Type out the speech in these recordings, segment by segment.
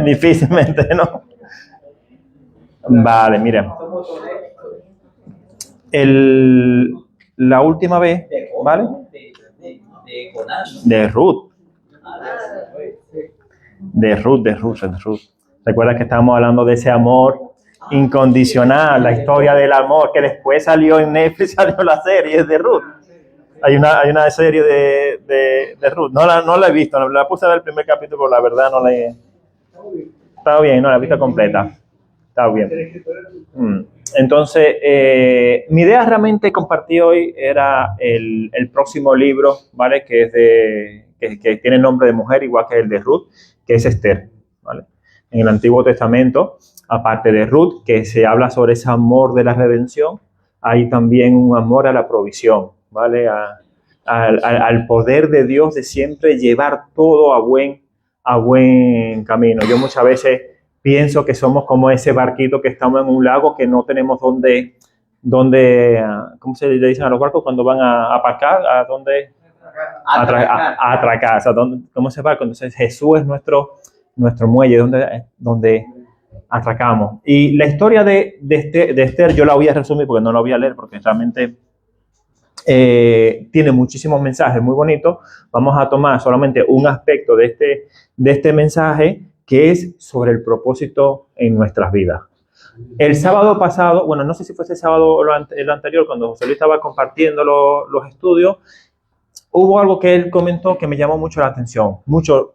Difícilmente, ¿no? Vale, miren. La última vez, ¿vale? De Ruth. De Ruth. Recuerda que estábamos hablando de ese amor incondicional, la historia del amor, que después salió en Netflix, salió la serie de Ruth. Hay una serie de Ruth. No la he visto, la puse a ver el primer capítulo, pero la verdad no la he... Está bien, no la he visto completa. Está bien. Entonces, mi idea realmente compartí hoy era el próximo libro, ¿vale? Que es que tiene el nombre de mujer, igual que el de Ruth, que es Esther, ¿vale? En el Antiguo Testamento, aparte de Ruth, que se habla sobre ese amor de la redención, hay también un amor a la provisión, ¿vale? Al poder de Dios de siempre llevar todo a buen camino. Yo muchas veces pienso que somos como ese barquito que estamos en un lago que no tenemos dónde ¿cómo se le dicen a los barcos cuando van a aparcar? ¿A dónde? A atracar. O sea, ¿cómo se barco? Entonces Jesús es nuestro muelle donde atracamos. Y la historia de Esther yo la voy a resumir porque no la voy a leer porque realmente tiene muchísimos mensajes muy bonitos. Vamos a tomar solamente un aspecto de este mensaje, que es sobre el propósito en nuestras vidas. El sábado pasado, bueno, no sé si fue ese sábado o el anterior, cuando José Luis estaba compartiendo los estudios, hubo algo que él comentó que me llamó mucho la atención. Muchos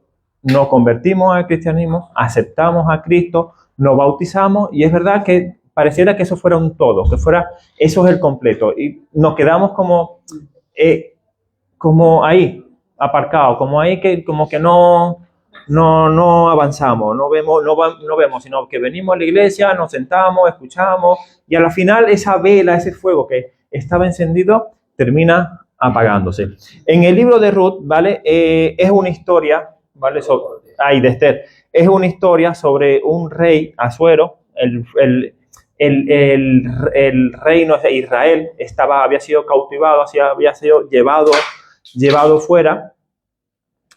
nos convertimos al cristianismo, aceptamos a Cristo, nos bautizamos, y es verdad que pareciera que eso fuera un todo, eso es el completo, y nos quedamos como ahí, aparcados, como ahí como que no avanzamos, no vemos, sino que venimos a la iglesia, nos sentamos, escuchamos, y a la final esa vela, ese fuego que estaba encendido, termina apagándose. En el libro de Ruth, ¿vale? Es una historia, ¿vale? De Esther. Es una historia sobre un rey Asuero. El reino de Israel había sido cautivado, había sido llevado fuera.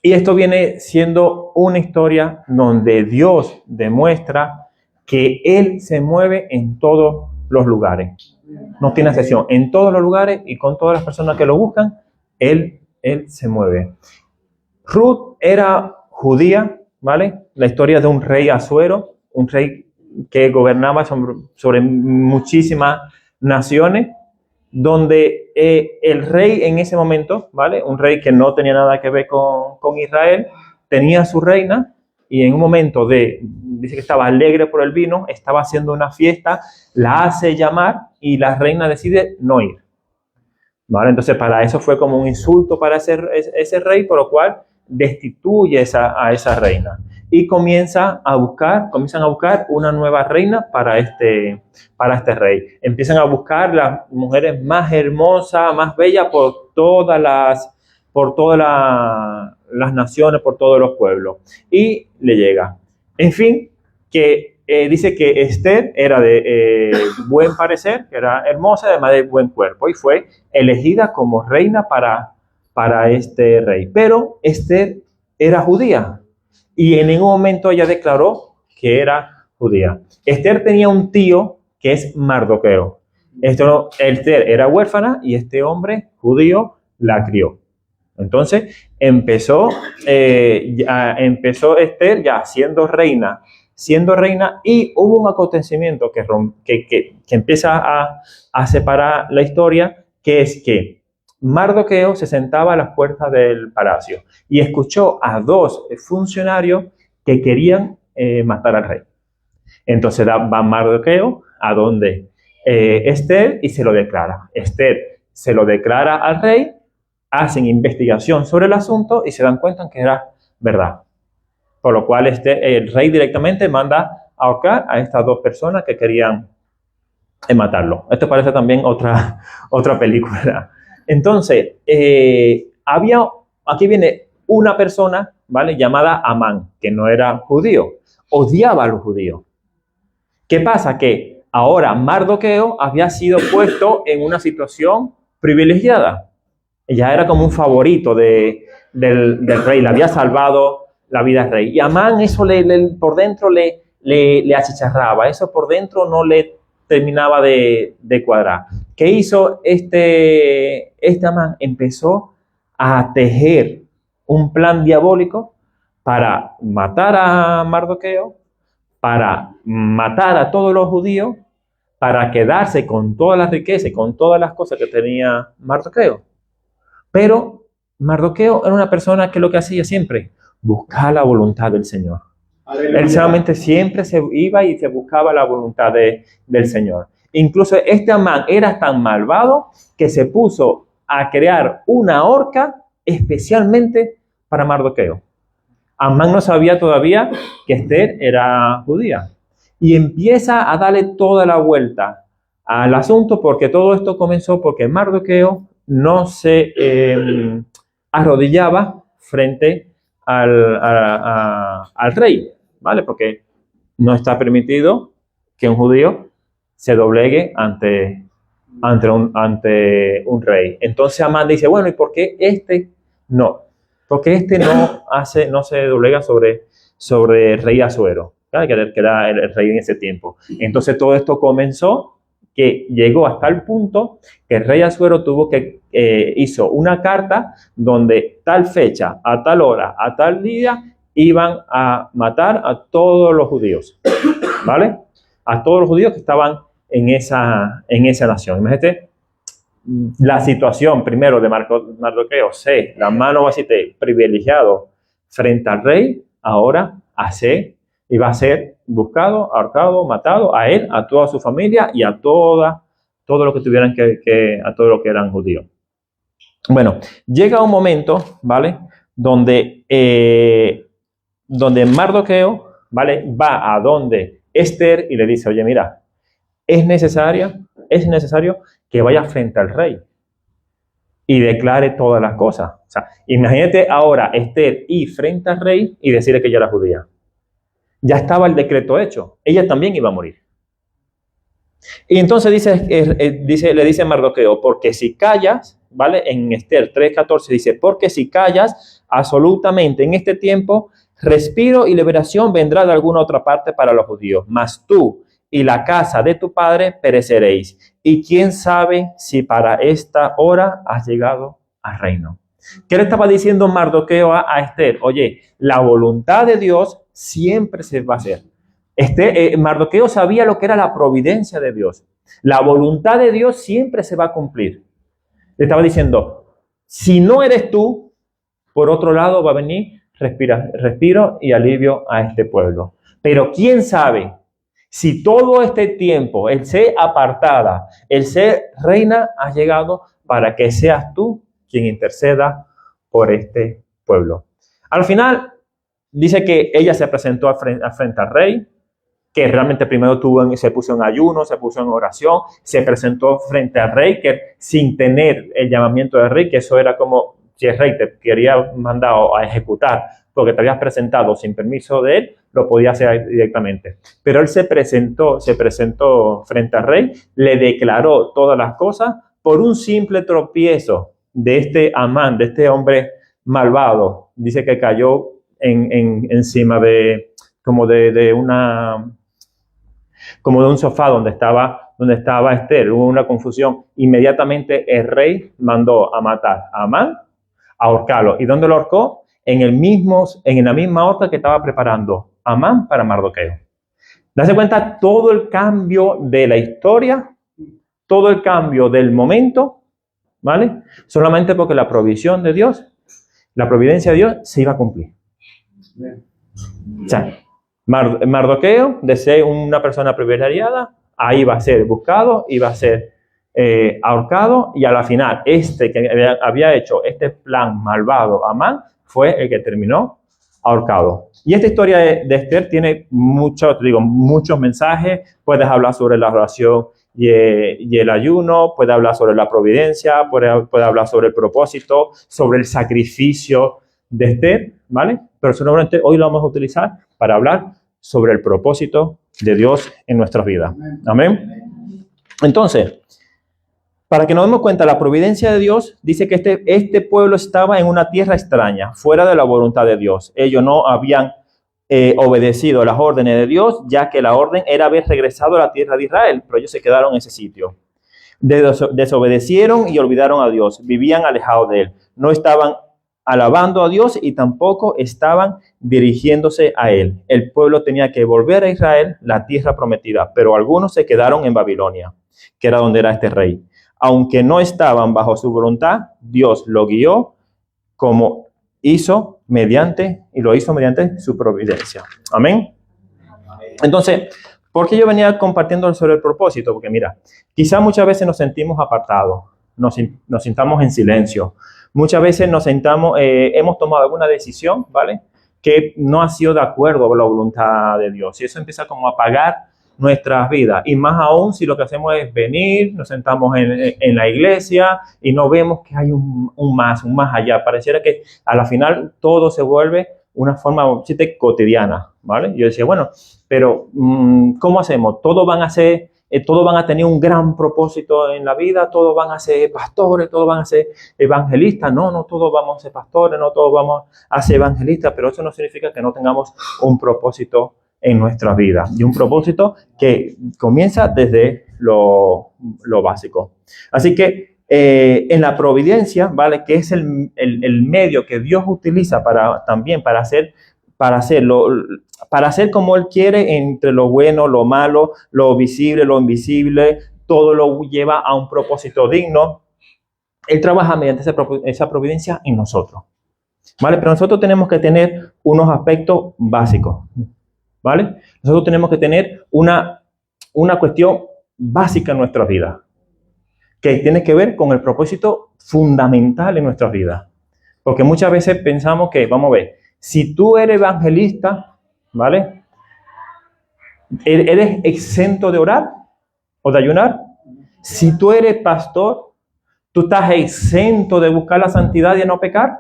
Y esto viene siendo una historia donde Dios demuestra que Él se mueve en todos los lugares. No tiene excepción. En todos los lugares y con todas las personas que lo buscan, Él se mueve. Ruth era judía, ¿vale? La historia de un rey Asuero, un rey que gobernaba sobre muchísimas naciones, donde el rey en ese momento, ¿vale? Un rey que no tenía nada que ver con Israel, tenía su reina, y en un momento dice que estaba alegre por el vino, estaba haciendo una fiesta, la hace llamar y la reina decide no ir, ¿vale? Entonces para eso fue como un insulto para ese rey, por lo cual destituye a esa reina. Y comienzan a buscar una nueva reina para este rey. Empiezan a buscar las mujeres más hermosas, más bellas por todas las naciones, por todos los pueblos. Y le llega. En fin, que dice que Esther era de buen parecer, que era hermosa, además de buen cuerpo, y fue elegida como reina para este rey. Pero Esther era judía. Y en ningún momento ella declaró que era judía. Esther tenía un tío que es Mardoqueo. Esther era huérfana y este hombre judío la crió. Entonces empezó Esther ya siendo reina, y hubo un acontecimiento que empieza a separar la historia, que es que Mardoqueo se sentaba a las puertas del palacio y escuchó a dos funcionarios que querían matar al rey. Entonces va Mardoqueo a donde Esther y se lo declara. Esther se lo declara al rey, hacen investigación sobre el asunto y se dan cuenta que era verdad. Por lo cual el rey directamente manda a ahorcar a estas dos personas que querían matarlo. Esto parece también otra película. Entonces, aquí viene una persona, ¿vale? Llamada Amán, que no era judío, odiaba a los judíos. ¿Qué pasa? Que ahora Mardoqueo había sido puesto en una situación privilegiada. Ella era como un favorito del rey, le había salvado la vida al rey. Y a Amán eso por dentro le achicharraba, eso por dentro no le terminaba de cuadrar. ¿Qué hizo este Amán? Empezó a tejer un plan diabólico para matar a Mardoqueo, para matar a todos los judíos, para quedarse con todas las riquezas y con todas las cosas que tenía Mardoqueo. Pero Mardoqueo era una persona que lo que hacía siempre, buscar la voluntad del Señor. Aleluya. Él solamente siempre se iba y se buscaba la voluntad del Señor. Incluso este Amán era tan malvado que se puso a crear una horca especialmente para Mardoqueo. Amán no sabía todavía que Esther era judía. Y empieza a darle toda la vuelta al asunto, porque todo esto comenzó porque Mardoqueo no se arrodillaba frente al rey, ¿vale? Porque no está permitido que un judío se doblegue ante un rey. Entonces Amán dice, bueno, ¿y por qué este no? Porque este no se doblega sobre el rey Asuero, ¿vale? Que era el rey en ese tiempo. Entonces todo esto comenzó, que llegó hasta el punto que el rey Asuero hizo una carta donde tal fecha, a tal hora, a tal día, iban a matar a todos los judíos, ¿vale? A todos los judíos que estaban en esa nación. Imagínate la situación primero de Mardoqueo, la mano así privilegiado frente al rey, ahora iba a ser buscado, ahorcado, matado, a él, a toda su familia y a todo lo que tuvieran a todo lo que eran judíos. Bueno, llega un momento, ¿vale? Donde Mardoqueo, ¿vale? Va a donde Esther y le dice, oye, mira, es necesario que vaya frente al rey y declare todas las cosas. O sea, imagínate ahora Esther ir frente al rey y decirle que ella era judía. Ya estaba el decreto hecho. Ella también iba a morir. Y entonces le dice Mardoqueo, porque si callas, ¿vale? En Esther 3:14 dice, porque si callas absolutamente en este tiempo, respiro y liberación vendrá de alguna otra parte para los judíos. Mas tú y la casa de tu padre pereceréis. Y quién sabe si para esta hora has llegado al reino. ¿Qué le estaba diciendo Mardoqueo a Esther? Oye, la voluntad de Dios siempre se va a hacer. Mardoqueo sabía lo que era la providencia de Dios. La voluntad de Dios siempre se va a cumplir. Le estaba diciendo, si no eres tú, por otro lado va a venir respiro y alivio a este pueblo. Pero quién sabe si todo este tiempo, el ser apartada, el ser reina, ha llegado para que seas tú quien interceda por este pueblo. Al final, dice que ella se presentó frente al rey, que realmente primero se puso en ayuno, se puso en oración, se presentó frente al rey, que sin tener el llamamiento del rey, que eso era como si el rey te quería mandar a ejecutar porque te habías presentado sin permiso de él, lo podía hacer directamente. Pero él se presentó frente al rey, le declaró todas las cosas por un simple tropiezo de este Amán, de este hombre malvado. Dice que cayó encima de un sofá donde estaba Esther. Hubo una confusión. Inmediatamente el rey mandó a matar a Amán, a ahorcarlo. ¿Y dónde lo ahorcó? En la misma horca que estaba preparando Amán para Mardoqueo. Dase cuenta todo el cambio de la historia, todo el cambio del momento, ¿vale? Solamente porque la provisión de Dios, la providencia de Dios se iba a cumplir. O sea, Mardoqueo, de ser una persona privilegiada, ahí va a ser buscado, iba a ser ahorcado, y a la final, que había hecho este plan malvado, Amán, fue el que terminó ahorcado. Y esta historia de Esther tiene muchos mensajes. Puedes hablar sobre la oración y el ayuno, puedes hablar sobre la providencia, puedes hablar sobre el propósito, sobre el sacrificio de Esther, ¿vale? Pero seguramente hoy lo vamos a utilizar para hablar sobre el propósito de Dios en nuestras vidas. Amén. Entonces, Para que nos demos cuenta, la providencia de Dios dice que este pueblo estaba en una tierra extraña, fuera de la voluntad de Dios. Ellos no habían obedecido las órdenes de Dios, ya que la orden era haber regresado a la tierra de Israel, pero ellos se quedaron en ese sitio. Desobedecieron y olvidaron a Dios, vivían alejados de Él. No estaban alabando a Dios y tampoco estaban dirigiéndose a Él. El pueblo tenía que volver a Israel, la tierra prometida, pero algunos se quedaron en Babilonia, que era donde era este rey. Aunque no estaban bajo su voluntad, Dios lo guió como lo hizo mediante su providencia. Amén. Entonces, ¿por qué yo venía compartiendo sobre el propósito? Porque mira, quizás muchas veces nos sentimos apartados, nos sintamos en silencio. Muchas veces hemos tomado alguna decisión, ¿vale? Que no ha sido de acuerdo con la voluntad de Dios. Y eso empieza como a apagar nuestras vidas. Y más aún si lo que hacemos es venir, nos sentamos en la iglesia y no vemos que hay un más allá. Pareciera que a la final todo se vuelve una forma cotidiana, ¿vale? Yo decía, bueno, pero ¿cómo hacemos? Todos van a tener un gran propósito en la vida, todos van a ser pastores, todos van a ser evangelistas. No todos vamos a ser pastores, no todos vamos a ser evangelistas, pero eso no significa que no tengamos un propósito en nuestra vida, y un propósito que comienza desde lo básico. Así que en la providencia, ¿vale? Que es el medio que Dios utiliza para hacer como Él quiere entre lo bueno, lo malo, lo visible, lo invisible, todo lo lleva a un propósito digno. Él trabaja mediante esa providencia en nosotros, ¿vale? Pero nosotros tenemos que tener unos aspectos básicos, ¿vale? Nosotros tenemos que tener una cuestión básica en nuestra vida, que tiene que ver con el propósito fundamental en nuestra vida. Porque muchas veces pensamos que, vamos a ver, si tú eres evangelista, ¿vale? ¿Eres exento de orar o de ayunar? Si tú eres pastor, ¿tú estás exento de buscar la santidad y de no pecar?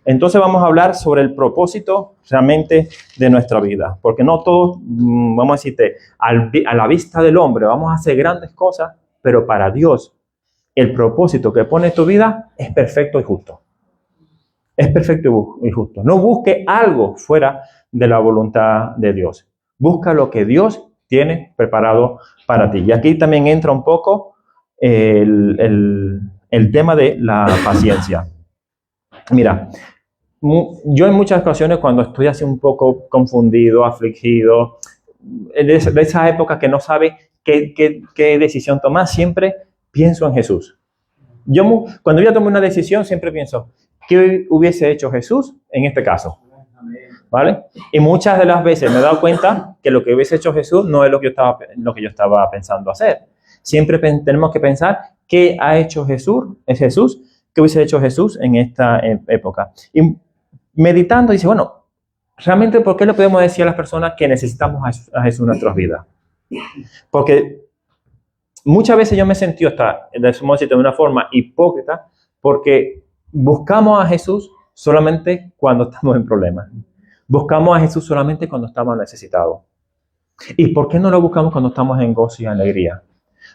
Entonces vamos a hablar sobre el propósito realmente de nuestra vida. Porque no todos, vamos a decirte, a la vista del hombre vamos a hacer grandes cosas, pero para Dios el propósito que pone en tu vida es perfecto y justo. Es perfecto y justo. No busque algo fuera de la voluntad de Dios. Busca lo que Dios tiene preparado para ti. Y aquí también entra un poco el tema de la paciencia. Mira, yo en muchas ocasiones cuando estoy así un poco confundido, afligido, de esa época que no sabe qué decisión tomar, siempre pienso en Jesús. Cuando yo tomo una decisión, siempre pienso, ¿qué hubiese hecho Jesús en este caso? ¿Vale? Y muchas de las veces me he dado cuenta que lo que hubiese hecho Jesús no es lo que yo estaba pensando hacer. Siempre tenemos que pensar qué ha hecho Jesús, qué hubiese hecho Jesús en esta época. Y meditando, dice, bueno, realmente, ¿por qué le podemos decir a las personas que necesitamos a Jesús en nuestras vidas? Porque muchas veces yo me he sentido de una forma hipócrita, porque buscamos a Jesús solamente cuando estamos en problemas. Buscamos a Jesús solamente cuando estamos necesitados. ¿Y por qué no lo buscamos cuando estamos en gozo y alegría?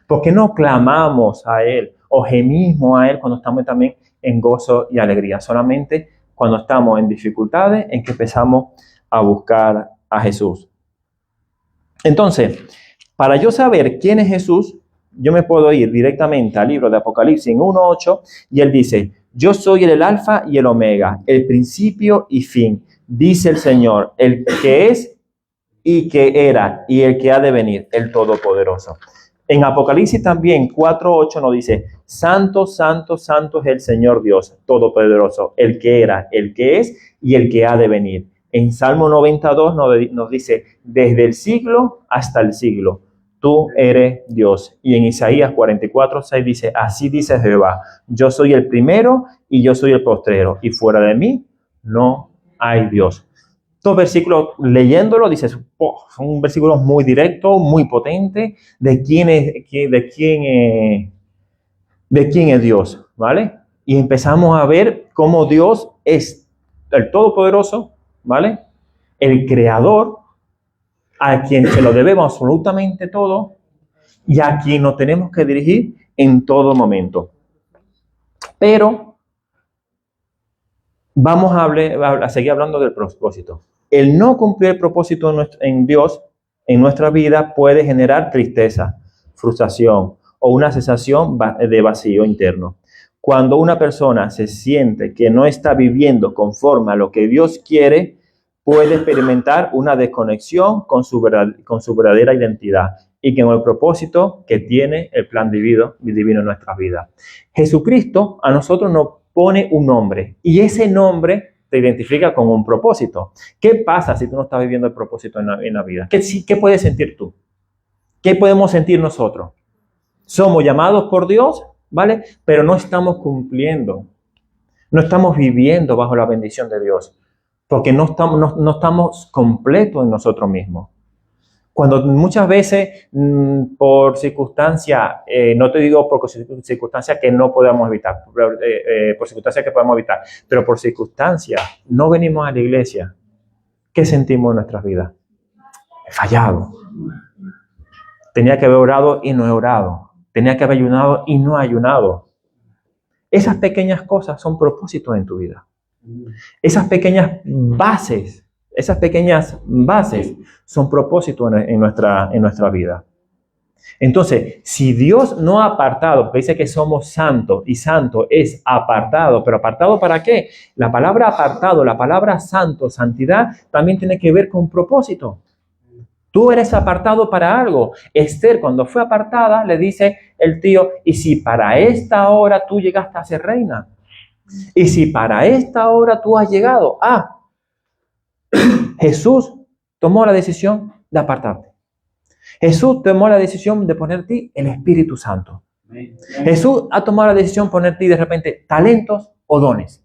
¿Por qué no clamamos a Él o gemimos a Él cuando estamos también en gozo y alegría? Solamente cuando estamos en dificultades en que empezamos a buscar a Jesús. Entonces, para yo saber quién es Jesús, yo me puedo ir directamente al libro de Apocalipsis en 1:8 y Él dice, yo soy el alfa y el omega, el principio y fin, dice el Señor, el que es y que era y el que ha de venir, el Todopoderoso. En Apocalipsis también 4:8 nos dice, santo, santo, santo es el Señor Dios Todopoderoso, el que era, el que es y el que ha de venir. En Salmo 92 nos dice, desde el siglo hasta el siglo, tú eres Dios. Y en Isaías 44:6 dice, así dice Jehová, yo soy el primero y yo soy el postrero, y fuera de mí no hay Dios. Estos versículos, leyéndolo, dices, son versículos muy directos, muy potentes, de quién es Dios, ¿vale? Y empezamos a ver cómo Dios es el Todopoderoso, ¿vale? El Creador, a quien se lo debemos absolutamente todo, y a quien nos tenemos que dirigir en todo momento. Pero vamos a seguir hablando del propósito. El no cumplir el propósito en Dios, en nuestra vida, puede generar tristeza, frustración o una sensación de vacío interno. Cuando una persona se siente que no está viviendo conforme a lo que Dios quiere, puede experimentar una desconexión con su verdadera identidad y con el propósito que tiene el plan divino en nuestras vidas. Jesucristo a nosotros nos pone un nombre y ese nombre te identifica con un propósito. ¿Qué pasa si tú no estás viviendo el propósito en la vida? ¿Qué puedes sentir tú? ¿Qué podemos sentir nosotros? Somos llamados por Dios, ¿vale? Pero no estamos cumpliendo. No estamos viviendo bajo la bendición de Dios. Porque no estamos completos en nosotros mismos. Cuando muchas veces, por circunstancias, no te digo por circunstancias que no podamos evitar, por circunstancias que podemos evitar, pero por circunstancias, no venimos a la iglesia. ¿Qué sentimos en nuestras vidas? He fallado. Tenía que haber orado y no he orado. Tenía que haber ayunado y no he ayunado. Esas pequeñas cosas son propósitos en tu vida. Esas pequeñas bases son propósitos en nuestra vida. Entonces, si Dios no ha apartado, porque dice que somos santos, y santo es apartado, pero ¿apartado para qué? La palabra apartado, la palabra santo, santidad, también tiene que ver con propósito. Tú eres apartado para algo. Esther, cuando fue apartada, le dice el tío, ¿y si para esta hora tú llegaste a ser reina? ¿Y si para esta hora tú has llegado? Jesús tomó la decisión de apartarte. Jesús tomó la decisión de poner en ti el Espíritu Santo. Jesús ha tomado la decisión de poner en ti de repente talentos o dones.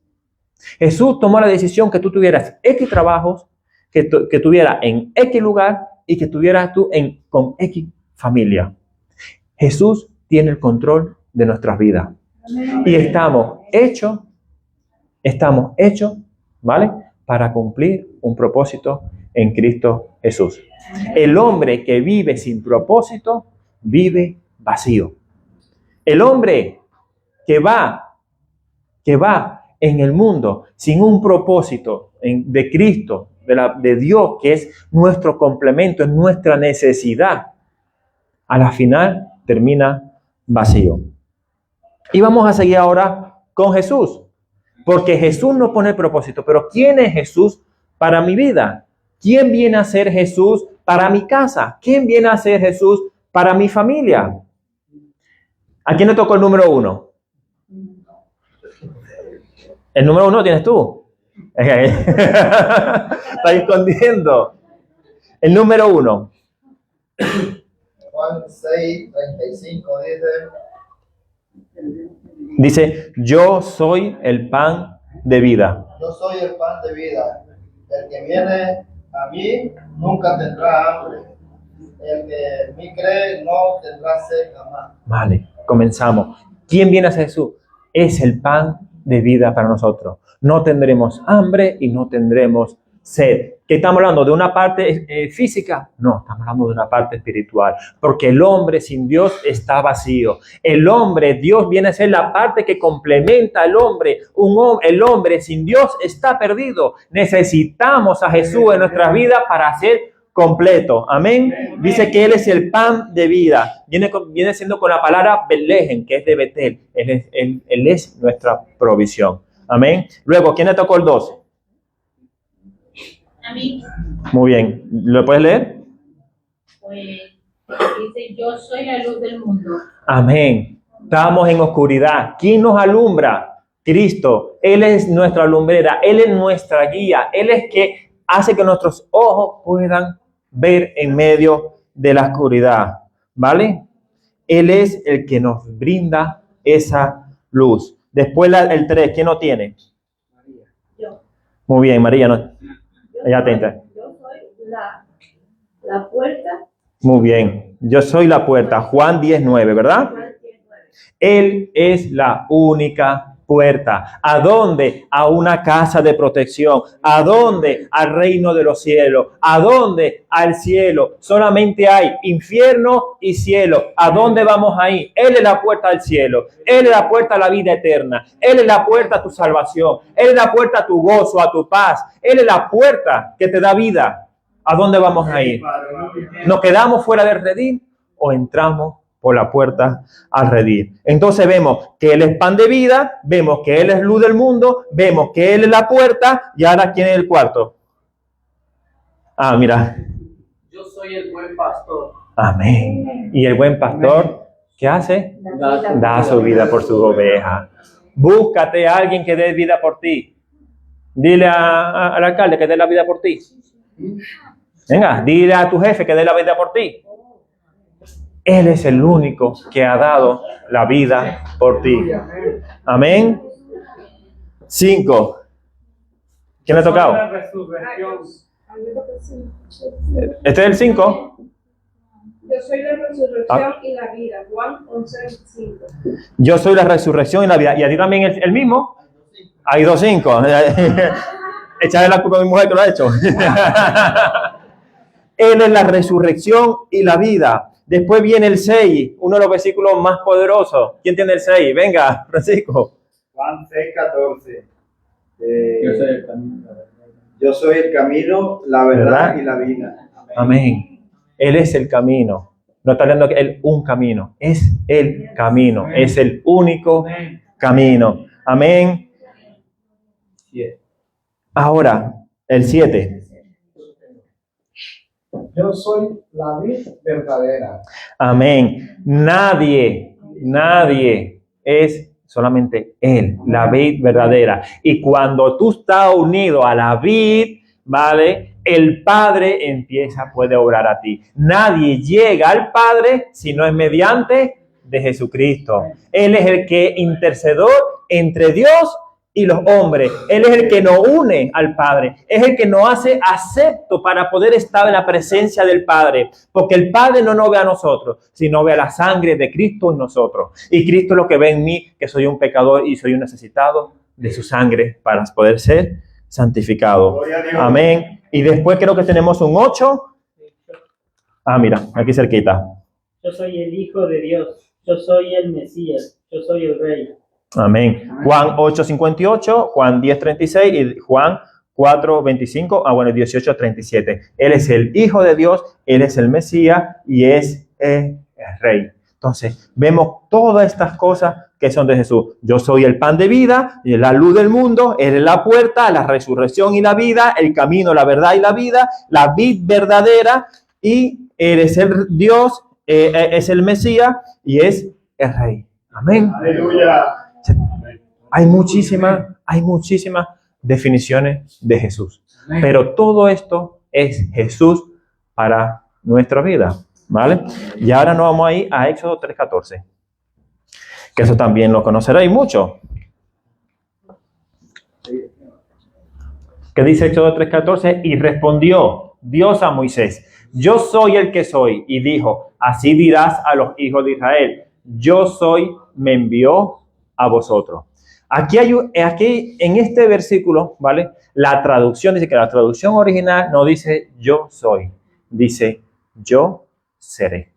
Jesús tomó la decisión que tú tuvieras X trabajos, que tuvieras en X lugar y que estuvieras tú con X familia. Jesús tiene el control de nuestras vidas. Y estamos hechos, ¿vale? Para cumplir un propósito en Cristo Jesús. El hombre que vive sin propósito, vive vacío. El hombre que va en el mundo sin un propósito de Cristo, de Dios, que es nuestro complemento, es nuestra necesidad, a la final termina vacío. Y vamos a seguir ahora con Jesús. Porque Jesús no pone el propósito. Pero ¿quién es Jesús para mi vida? ¿Quién viene a ser Jesús para mi casa? ¿Quién viene a ser Jesús para mi familia? ¿A quién le tocó el número 1? El número 1 tienes tú. Está escondiendo. El número 1. Juan 6:35 dice, yo soy el pan de vida. Yo soy el pan de vida. El que viene a mí nunca tendrá hambre. El que en mí cree no tendrá sed jamás. Vale, comenzamos. ¿Quién viene a ser Jesús? Es el pan de vida para nosotros. No tendremos hambre y no tendremos sed. ¿Qué estamos hablando? ¿De una parte física? No, estamos hablando de una parte espiritual. Porque el hombre sin Dios está vacío. Dios viene a ser la parte que complementa al hombre. El hombre sin Dios está perdido. Necesitamos a Jesús en nuestras vidas para ser completo. Amén. Dice que Él es el pan de vida. Viene siendo con la palabra Betlehem, que es de Betel. Él es nuestra provisión. Amén. Luego, ¿quién le tocó el 2? A mí. Muy bien. ¿Lo puedes leer? Pues dice, yo soy la luz del mundo. Amén. Estamos en oscuridad. ¿Quién nos alumbra? Cristo. Él es nuestra lumbrera. Él es nuestra guía. Él es que hace que nuestros ojos puedan ver en medio de la oscuridad. ¿Vale? Él es el que nos brinda esa luz. Después el 3. ¿Quién lo tiene? María. Yo. Muy bien, María. No. Ella atenta. Yo soy la puerta. Muy bien. Yo soy la puerta. Juan 10:9, ¿verdad? Él es la única puerta. ¿A dónde? A una casa de protección. ¿A dónde? Al reino de los cielos. ¿A dónde? Al cielo. Solamente hay infierno y cielo. ¿A dónde vamos ahí? Él es la puerta al cielo. Él es la puerta a la vida eterna. Él es la puerta a tu salvación. Él es la puerta a tu gozo, a tu paz. Él es la puerta que te da vida. ¿A dónde vamos a ir? ¿Nos quedamos fuera del redil o entramos por la puerta al redil? Entonces vemos que Él es pan de vida, vemos que Él es luz del mundo, vemos que Él es la puerta, y ahora ¿quién es el cuarto? Mira. Yo soy el buen pastor. Amén. Y el buen pastor, ¿qué hace? Da su vida por su oveja. Búscate a alguien que dé vida por ti. Dile al alcalde que dé la vida por ti. Venga, dile a tu jefe que dé la vida por ti. Él es el único que ha dado la vida por ti. Amén. 5. ¿Quién le ha tocado? ¿Este es el 5? Yo soy la resurrección y la vida. Juan 11:5. Yo soy la resurrección y la vida. ¿Y a ti también el mismo? Hay 2:5. Echarle la culpa a mi mujer que lo ha hecho. Él es la resurrección y la vida. Después viene el 6, uno de los versículos más poderosos. ¿Quién tiene el 6? Venga, Francisco. Juan 6:14. Yo soy el camino. Yo soy el camino, la verdad y la vida. Amén. Él es el camino. No está hablando que Él un camino. Es el camino. Es el único camino. Amén. Ahora, el 7. Yo soy la vid verdadera. Amén. Nadie es solamente Él, la vid verdadera. Y cuando tú estás unido a la vid, ¿vale? El Padre puede obrar a ti. Nadie llega al Padre si no es mediante de Jesucristo. Él es el que intercedor entre Dios y los hombres. Él es el que nos une al Padre. Es el que nos hace acepto para poder estar en la presencia del Padre. Porque el Padre no nos ve a nosotros, sino ve a la sangre de Cristo en nosotros. Y Cristo es lo que ve en mí, que soy un pecador y soy un necesitado de su sangre para poder ser santificado. Amén. Y después creo que tenemos un 8. Mira, aquí cerquita. Yo soy el Hijo de Dios. Yo soy el Mesías. Yo soy el Rey. Amén. Juan 8:58, Juan 10:36 y Juan 4:25, 18:37. Él es el Hijo de Dios, Él es el Mesías y es el Rey. Entonces, vemos todas estas cosas que son de Jesús. Yo soy el pan de vida, y la luz del mundo, Él es la puerta, la resurrección y la vida, el camino, la verdad y la vida, la vid verdadera, y Él es el Dios, es el Mesías y es el Rey. Amén. Aleluya. Hay muchísimas definiciones de Jesús. Pero todo esto es Jesús para nuestra vida, ¿vale? Y ahora nos vamos a ir a Éxodo 3:14. Que eso también lo conoceréis mucho. ¿Qué dice Éxodo 3:14? Y respondió Dios a Moisés: yo soy el que soy. Y dijo: así dirás a los hijos de Israel: yo soy, me envió a vosotros. Aquí en este versículo, ¿vale? La traducción dice que la traducción original no dice yo soy, dice yo seré,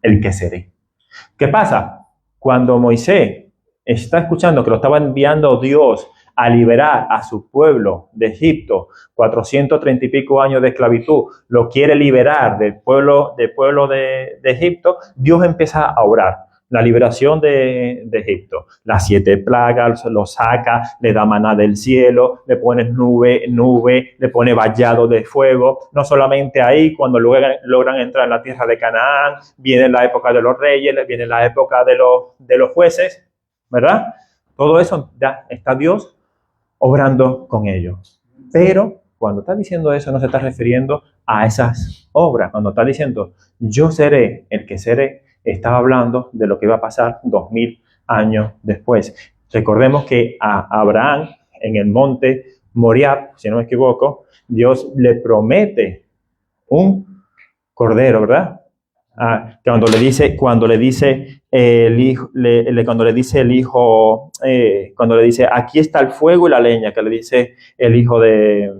el que seré. ¿Qué pasa? Cuando Moisés está escuchando que lo estaba enviando Dios a liberar a su pueblo de Egipto, 430 y pico años de esclavitud, lo quiere liberar del pueblo de Egipto, Dios empieza a obrar la liberación de Egipto. Las 7 plagas, lo saca, le da maná del cielo, le pone nube, le pone vallado de fuego. No solamente ahí, cuando logran entrar en la tierra de Canaán, viene la época de los reyes, viene la época de los jueces, ¿verdad? Todo eso ya está Dios obrando con ellos. Pero cuando está diciendo eso, no se está refiriendo a esas obras. Cuando está diciendo yo seré el que seré, estaba hablando de lo que iba a pasar 2000 años después. Recordemos que a Abraham, en el monte Moriah, si no me equivoco, Dios le promete un cordero, ¿verdad? Cuando le dice el hijo, cuando le dice, aquí está el fuego y la leña, que le dice el hijo de,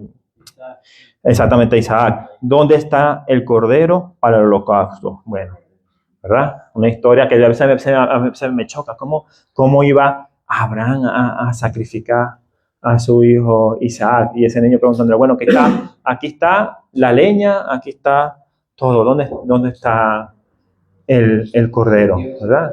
exactamente, Isaac, ¿dónde está el cordero para el holocausto? Bueno, ¿verdad? Una historia que a veces me choca, ¿cómo iba Abraham a sacrificar a su hijo Isaac? Y ese niño preguntándole, bueno, ¿qué está? Aquí está la leña, aquí está todo, ¿dónde está el cordero? ¿Verdad?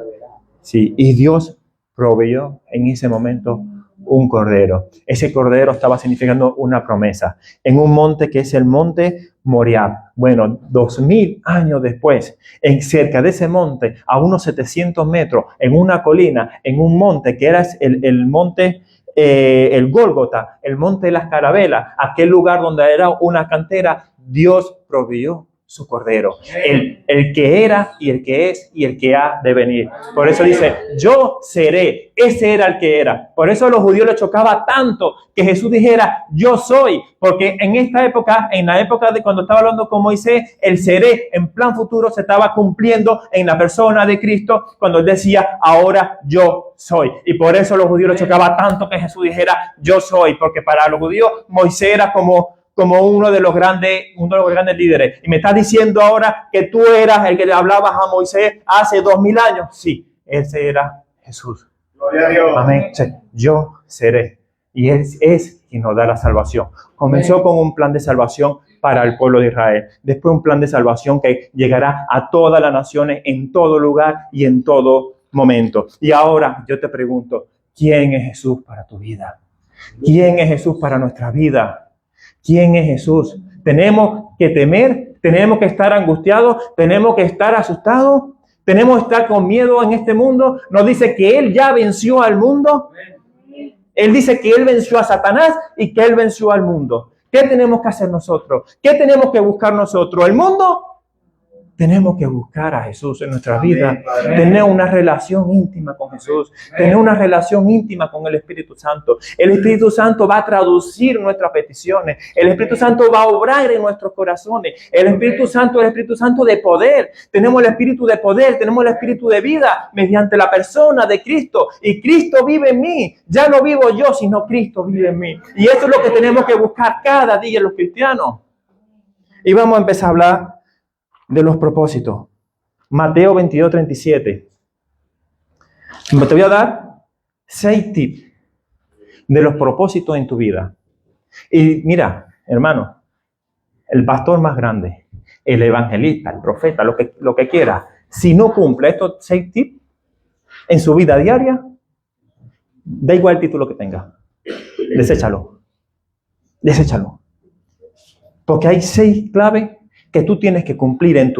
Sí, y Dios proveyó en ese momento un cordero. Ese cordero estaba significando una promesa en un monte que es el monte Moriah. Bueno, 2000 años después, cerca de ese monte, a unos 700 metros, en una colina, en un monte que era el monte, el Gólgota, el monte de las carabelas, aquel lugar donde era una cantera, Dios proveyó su cordero, el que era y el que es y el que ha de venir. Por eso dice, yo seré. Ese era el que era. Por eso a los judíos les chocaba tanto que Jesús dijera, yo soy, porque en esta época, en la época de cuando estaba hablando con Moisés, el seré en plan futuro se estaba cumpliendo en la persona de Cristo cuando él decía, ahora yo soy. Y por eso a los judíos les chocaba tanto que Jesús dijera, yo soy, porque para los judíos Moisés era como uno de los grandes líderes. Y me estás diciendo ahora que tú eras el que le hablabas a Moisés hace 2000 años. Sí, ese era Jesús. Gloria a Dios. Amén. Yo seré. Y Él es quien nos da la salvación. Comenzó con un plan de salvación para el pueblo de Israel. Después un plan de salvación que llegará a todas las naciones, en todo lugar y en todo momento. Y ahora yo te pregunto, ¿quién es Jesús para tu vida? ¿Quién es Jesús para nuestra vida? ¿Quién es Jesús? Tenemos que temer, tenemos que estar angustiados, tenemos que estar asustados, tenemos que estar con miedo en este mundo. Nos dice que Él ya venció al mundo. Él dice que Él venció a Satanás y que Él venció al mundo. ¿Qué tenemos que hacer nosotros? ¿Qué tenemos que buscar nosotros? ¿El mundo? Tenemos que buscar a Jesús en nuestra vida, tener una relación íntima con Jesús, tener una relación íntima con el Espíritu Santo. El Espíritu Santo va a traducir nuestras peticiones. El Espíritu Santo va a obrar en nuestros corazones. El Espíritu Santo es el Espíritu Santo de poder. Tenemos el Espíritu de poder, tenemos el Espíritu de vida mediante la persona de Cristo. Y Cristo vive en mí. Ya no vivo yo, sino Cristo vive en mí. Y eso es lo que tenemos que buscar cada día los cristianos. Y vamos a empezar a hablar de los propósitos. Mateo 22:37. Te voy a dar 6 tips de los propósitos en tu vida. Y mira, hermano, el pastor más grande, el evangelista, el profeta, lo que quiera, si no cumple estos 6 tips en su vida diaria, da igual el título que tenga. Deséchalo. Porque hay 6 claves que tú tienes que cumplir en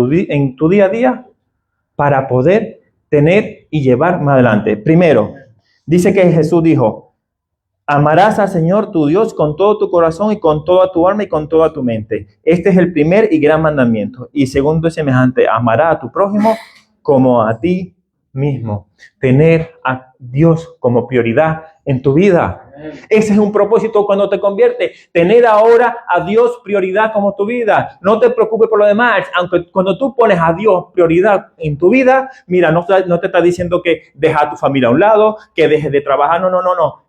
tu día a día para poder tener y llevar más adelante. Primero, dice que Jesús dijo, amarás al Señor tu Dios con todo tu corazón y con toda tu alma y con toda tu mente. Este es el primer y gran mandamiento. Y segundo es semejante, amarás a tu prójimo como a ti mismo. Tener a Dios como prioridad en tu vida. Ese es un propósito cuando te conviertes. Tener ahora a Dios prioridad como tu vida. No te preocupes por lo demás. Aunque cuando tú pones a Dios prioridad en tu vida, mira, no te está diciendo que deja a tu familia a un lado, que dejes de trabajar. No.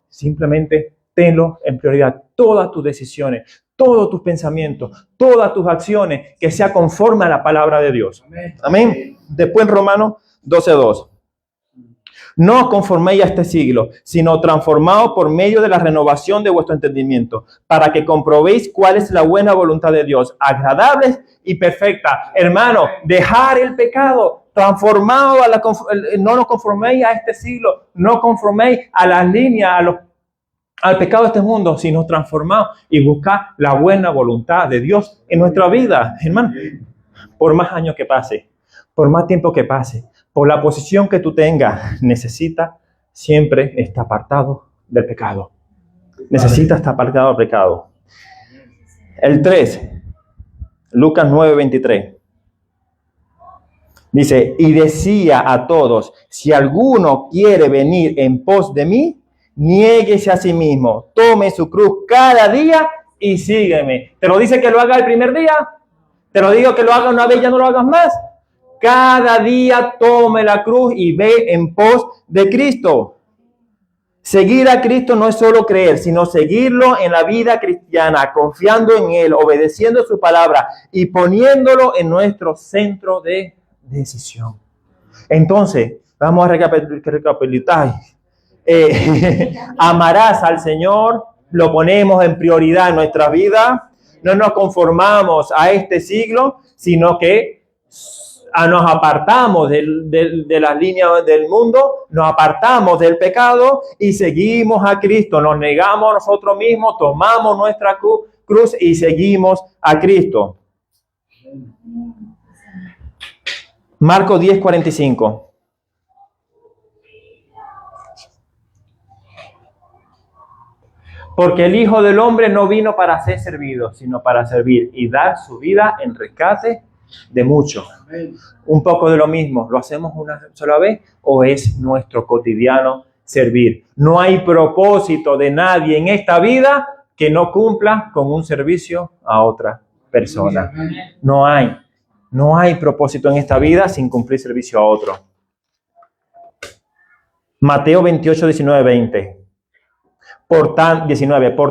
Simplemente tenlo en prioridad. Todas tus decisiones, todos tus pensamientos, todas tus acciones, que sea conforme a la palabra de Dios. Amén. Después en Romanos 12:2. No os conforméis a este siglo, sino transformaos por medio de la renovación de vuestro entendimiento, para que comprobéis cuál es la buena voluntad de Dios, agradable y perfecta. Hermano, dejar el pecado, transformaos no nos conforméis a este siglo, no conforméis a las líneas, al pecado de este mundo, sino transformaos y buscar la buena voluntad de Dios en nuestra vida, hermano. Por más años que pase, por más tiempo que pase, por la posición que tú tengas, necesita siempre estar apartado del pecado. Necesita estar apartado del pecado. El 3, Lucas 9:23. Dice, y decía a todos, si alguno quiere venir en pos de mí, niéguese a sí mismo, tome su cruz cada día y sígueme. ¿Te lo dice que lo haga el primer día? ¿Te lo digo que lo haga una vez y ya no lo hagas más? cada día tome la cruz y ve en pos de Cristo. Seguir a Cristo no es solo creer, sino seguirlo en la vida cristiana, confiando en Él, obedeciendo su palabra y poniéndolo en nuestro centro de decisión. Entonces, vamos a recapitular. Amarás al Señor, lo ponemos en prioridad en nuestra vida, no nos conformamos a este siglo, sino que nos apartamos de las líneas del mundo, nos apartamos del pecado y seguimos a Cristo, nos negamos a nosotros mismos, tomamos nuestra cruz y seguimos a Cristo. Marcos 10:45. Porque el Hijo del Hombre no vino para ser servido, sino para servir y dar su vida en rescate de muchos. Un poco de lo mismo, ¿lo hacemos una sola vez o es nuestro cotidiano servir? No hay propósito de nadie en esta vida que no cumpla con un servicio a otra persona. No hay propósito en esta vida sin cumplir servicio a otro. Mateo 28, 19, 20. Por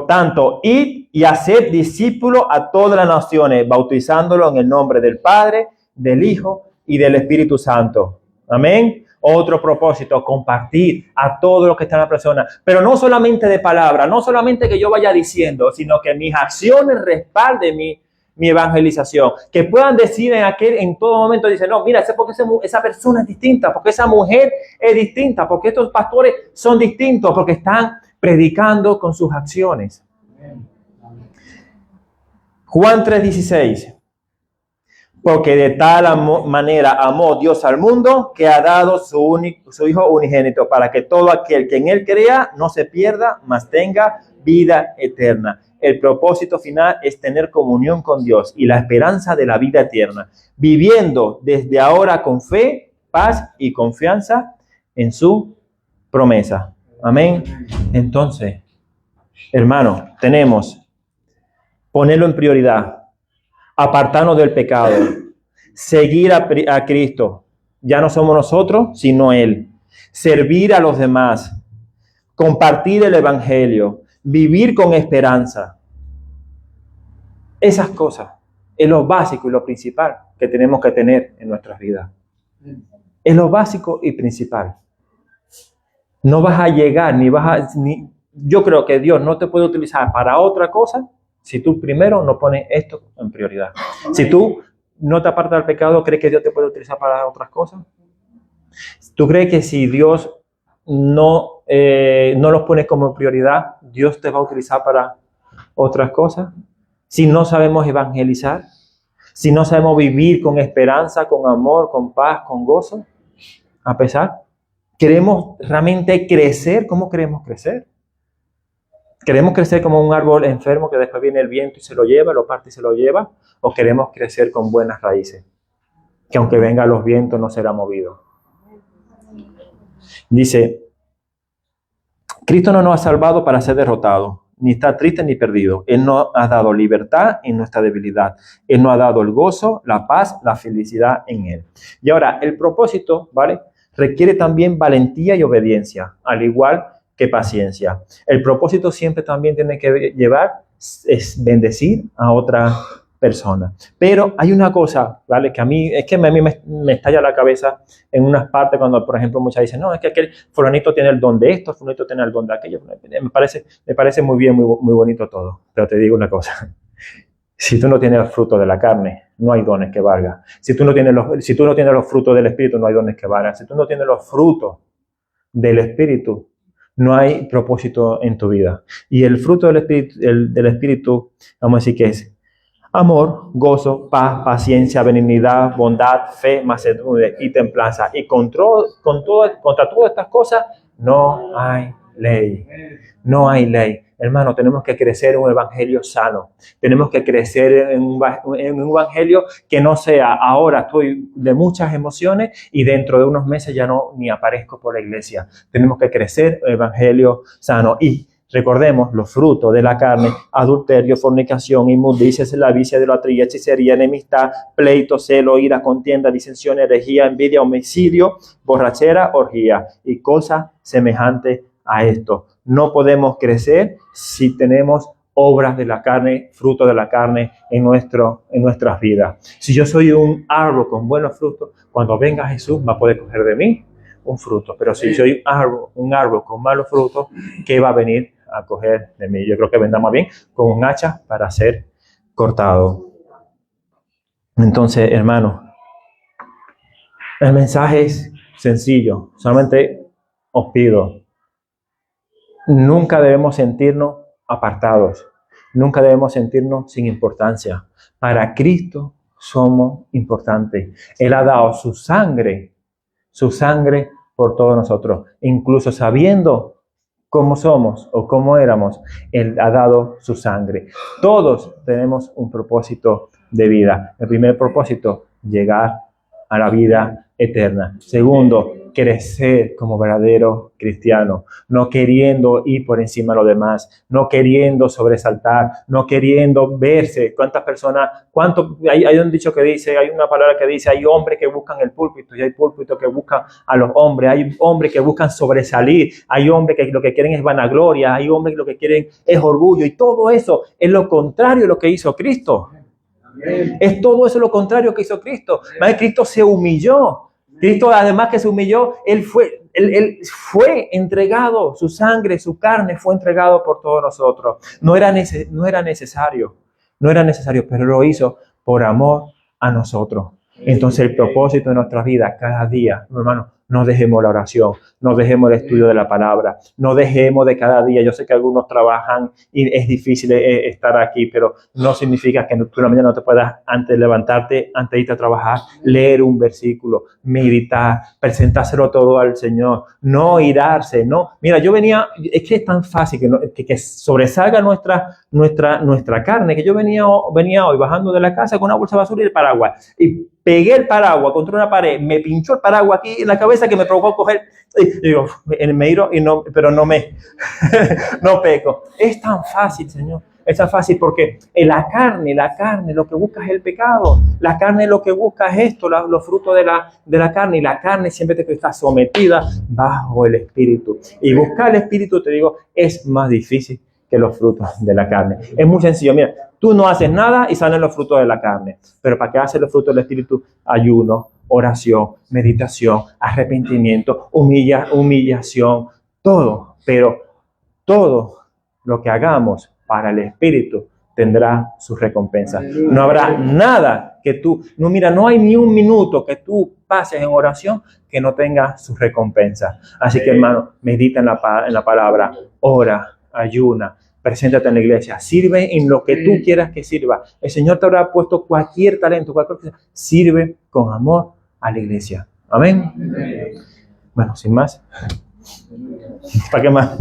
tanto, id y haced discípulos a todas las naciones, bautizándolos en el nombre del Padre, del Hijo y del Espíritu Santo. Amén. Otro propósito, compartir a todos los que están en la persona. Pero no solamente de palabra, no solamente que yo vaya diciendo, sino que mis acciones respalden mi evangelización. Que puedan decir en todo momento, dicen, no, mira, porque esa persona es distinta, porque esa mujer es distinta, porque estos pastores son distintos, porque están predicando con sus acciones. Juan 3:16. Porque de tal manera amó Dios al mundo que ha dado su Hijo unigénito para que todo aquel que en Él crea no se pierda, mas tenga vida eterna. El propósito final es tener comunión con Dios y la esperanza de la vida eterna, viviendo desde ahora con fe, paz y confianza en su promesa. Amén. Entonces, hermano, tenemos ponerlo en prioridad, apartarnos del pecado, seguir a Cristo. Ya no somos nosotros, sino Él. Servir a los demás, compartir el evangelio, vivir con esperanza. Esas cosas es lo básico y lo principal que tenemos que tener en nuestras vidas. Es lo básico y principal. No vas a llegar, yo creo que Dios no te puede utilizar para otra cosa si tú primero no pones esto en prioridad. Si tú no te apartas del pecado, ¿crees que Dios te puede utilizar para otras cosas? ¿Tú crees que si Dios no los pones como prioridad, Dios te va a utilizar para otras cosas? Si no sabemos evangelizar, si no sabemos vivir con esperanza, con amor, con paz, con gozo, a pesar, ¿queremos realmente crecer? ¿Cómo queremos crecer? ¿Queremos crecer como un árbol enfermo que después viene el viento y se lo lleva, lo parte y se lo lleva? ¿O queremos crecer con buenas raíces? Que aunque vengan los vientos no será movido. Dice, Cristo no nos ha salvado para ser derrotados, ni está triste ni perdido. Él nos ha dado libertad en nuestra debilidad. Él nos ha dado el gozo, la paz, la felicidad en Él. Y ahora, el propósito, ¿vale?, requiere también valentía y obediencia, al igual que paciencia. El propósito siempre también tiene que es bendecir a otra persona. Pero hay una cosa, ¿vale?, que a mí me estalla la cabeza en unas partes cuando, por ejemplo, muchas dicen, no, es que aquel fulanito tiene el don de esto, fulanito tiene el don de aquello. Me parece muy bien, muy bonito todo. Pero te digo una cosa. Si tú no tienes el fruto de la carne, no hay dones que valgan. Si tú no tienes los frutos del Espíritu, no hay dones que valgan. Si tú no tienes los frutos del Espíritu, no hay propósito en tu vida. Y el fruto del Espíritu, vamos a decir que es amor, gozo, paz, paciencia, benignidad, bondad, fe, mansedumbre y templanza. Y contra todas estas cosas no hay ley. No hay ley. Hermano, tenemos que crecer en un evangelio sano. Tenemos que crecer en un evangelio que no sea, ahora estoy de muchas emociones y dentro de unos meses ya no ni aparezco por la iglesia. Tenemos que crecer en un evangelio sano. Y Recordemos los frutos de la carne: adulterio, fornicación, inmundicia, lavicia, idolatría, hechicería, enemistad, pleito, celo, ira, contienda, disensión, herejía, envidia, homicidio, borrachera, orgía y cosas semejantes a esto. No podemos crecer si tenemos obras de la carne, fruto de la carne en nuestras vidas. Si yo soy un árbol con buenos frutos, cuando venga Jesús va a poder coger de mí un fruto. Pero si soy un árbol con malos frutos, ¿qué va a venir a coger de mí? Yo creo que vendrá más bien con un hacha para ser cortado. Entonces, hermano, el mensaje es sencillo. Solamente os pido, nunca debemos sentirnos apartados. Nunca debemos sentirnos sin importancia. Para Cristo somos importantes. Él ha dado su sangre por todos nosotros. Incluso sabiendo cómo somos o cómo éramos, Él ha dado su sangre. Todos tenemos un propósito de vida. El primer propósito: llegar a la vida eterna. Segundo, crecer como verdadero cristiano, no queriendo ir por encima de los demás, no queriendo sobresaltar, no queriendo verse. ¿Cuántas personas, hay un dicho que dice, hay una palabra que dice, hay hombres que buscan el púlpito y hay púlpitos que buscan a los hombres, hay hombres que buscan sobresalir, hay hombres que lo que quieren es vanagloria, hay hombres que lo que quieren es orgullo, y todo eso es lo contrario de lo que hizo Cristo. Es todo eso lo contrario que hizo Cristo. Cristo se humilló. Cristo, además que se humilló, él fue entregado, su sangre, su carne fue entregado por todos nosotros. No era necesario, pero lo hizo por amor a nosotros. Entonces el propósito de nuestra vida cada día, hermano, no dejemos la oración, no dejemos el estudio de la palabra, no dejemos de cada día. Yo sé que algunos trabajan y es difícil estar aquí, pero no significa que tú en la mañana no te puedas, antes de levantarte, antes de irte a trabajar, leer un versículo, meditar, presentárselo todo al Señor, no irarse, no. Mira, yo venía, es que es tan fácil que sobresalga nuestra carne, que yo venía hoy bajando de la casa con una bolsa de basura y el paraguas, y pegué el paraguas contra una pared, me pinchó el paraguas aquí en la cabeza, que me provocó coger, y digo, me iro, pero no peco. Es tan fácil, Señor. Es tan fácil porque la carne, lo que busca es el pecado. La carne lo que busca es esto, los frutos de la carne. Y la carne siempre está sometida bajo el Espíritu. Y buscar el Espíritu, te digo, es más difícil que los frutos de la carne. Es muy sencillo. Mira, tú no haces nada y salen los frutos de la carne. Pero ¿para qué haces los frutos del Espíritu? Ayuno, oración, meditación, arrepentimiento, humillación, todo. Pero todo lo que hagamos para el Espíritu tendrá su recompensa. No habrá nada no hay ni un minuto que tú pases en oración que no tenga su recompensa. Así que, hermano, medita en la palabra, ora, ayuna, preséntate en la iglesia, sirve en lo que tú quieras que sirva. El Señor te habrá puesto cualquier talento, cualquier cosa. Sirve con amor a la iglesia. Amén. Bueno, sin más. ¿Para qué más?